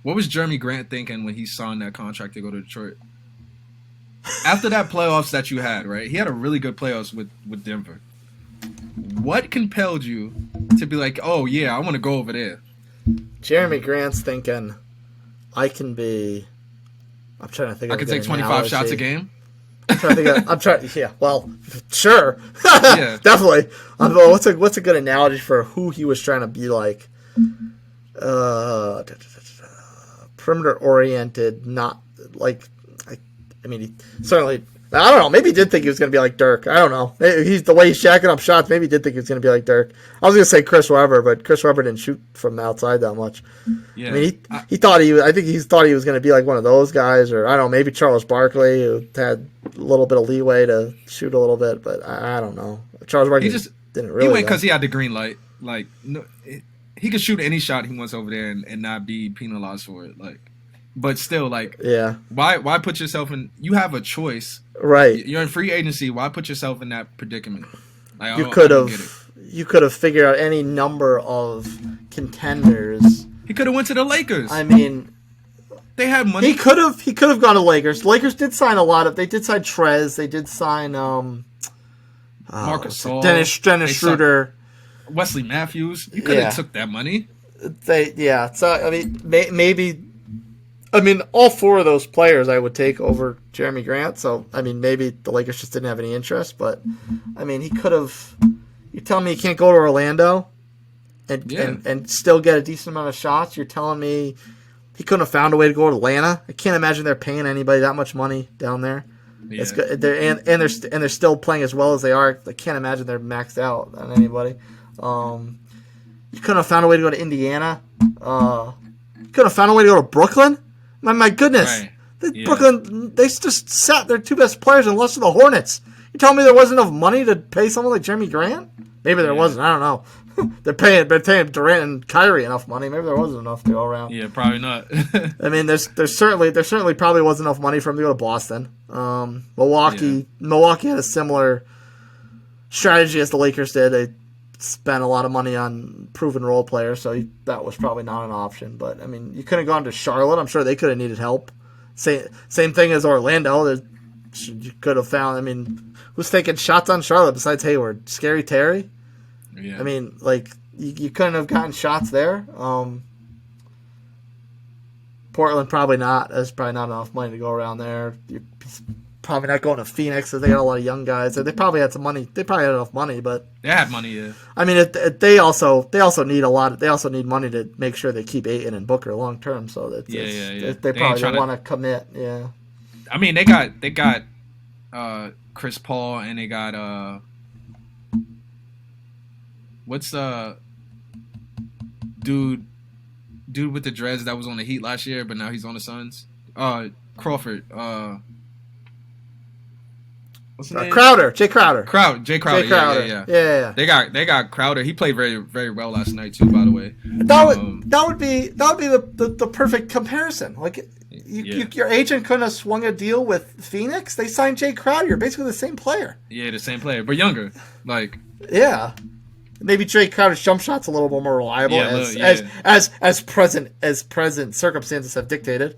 What was Jerami Grant thinking when he signed that contract to go to Detroit? After that playoffs that you had, right? He had a really good playoffs with Denver. What compelled you to be like, oh, yeah, I want to go over there? Jerami Grant's thinking, I'm trying to think of I could take 25 shots a game? Yeah, well, sure. Yeah. Definitely. What's a good analogy for who he was trying to be like? Perimeter-oriented, not like... he certainly... I don't know. Maybe he did think he was going to be like Dirk. I don't know. He's the way he's jacking up shots. Maybe he did think he was going to be like Dirk. I was going to say Chris Webber, but Chris Webber didn't shoot from outside that much. Yeah. I mean, he thought I think he thought he was going to be like one of those guys, or I don't know, maybe Charles Barkley, who had a little bit of leeway to shoot a little bit, but I don't know. Charles Barkley didn't really. He went because he had the green light. Like, no, he could shoot any shot he wants over there and not be penalized for it. Like. But still, like, yeah. Why put yourself in? You have a choice, right? You're in free agency. Why put yourself in that predicament? Like, you could have figured out any number of contenders. He could have went to the Lakers. I mean, they had money. He could have gone to Lakers. Lakers did sign a lot of. They did sign Trez. They did sign Marcus Saul, Dennis Schroeder, Wesley Matthews. You could have took that money. So I mean, maybe. I mean, all four of those players I would take over Jerami Grant. So, I mean, maybe the Lakers just didn't have any interest. But, I mean, he could have... You're telling me he can't go to Orlando and still get a decent amount of shots? You're telling me he couldn't have found a way to go to Atlanta? I can't imagine they're paying anybody that much money down there. Yeah. It's good. They're still playing as well as they are. I can't imagine they're maxed out on anybody. You couldn't have found a way to go to Indiana. You couldn't have found a way to go to Brooklyn? My goodness. Right. Brooklyn, they just sat their two best players and lost to the Hornets. You telling me there wasn't enough money to pay someone like Jerami Grant? Maybe there wasn't. I don't know. They're paying Durant and Kyrie enough money. Maybe there wasn't enough to go around. Yeah, probably not. I mean, there certainly probably wasn't enough money for him to go to Boston. Milwaukee had a similar strategy as the Lakers did. They spent a lot of money on proven role players, so that was probably not an option. But, I mean, you could have gone to Charlotte. I'm sure they could have needed help. Same thing as Orlando. You could have found, I mean, who's taking shots on Charlotte besides Hayward? Scary Terry? Yeah. I mean, like, you couldn't have gotten shots there. Portland, probably not. There's probably not enough money to go around there. You're probably not going to Phoenix because they got a lot of young guys. They probably had some money. They probably had enough money, but they had money. Yeah. I mean, they also need a lot. They also need money to make sure they keep Ayton and Booker long term. So that they probably don't want to commit. Yeah. I mean, they got Chris Paul and they got what's dude with the dreads that was on the Heat last year, but now he's on the Suns. Crawford. What's his name? Crowder. Jay Crowder. Jay Crowder. Yeah. They got Crowder. He played very, very well last night too, by the way. That would be the perfect comparison. Like your agent couldn't have swung a deal with Phoenix. They signed Jay Crowder. You're basically the same player. Yeah, the same player, but younger. Like maybe Jay Crowder's jump shot's a little more reliable as present circumstances have dictated.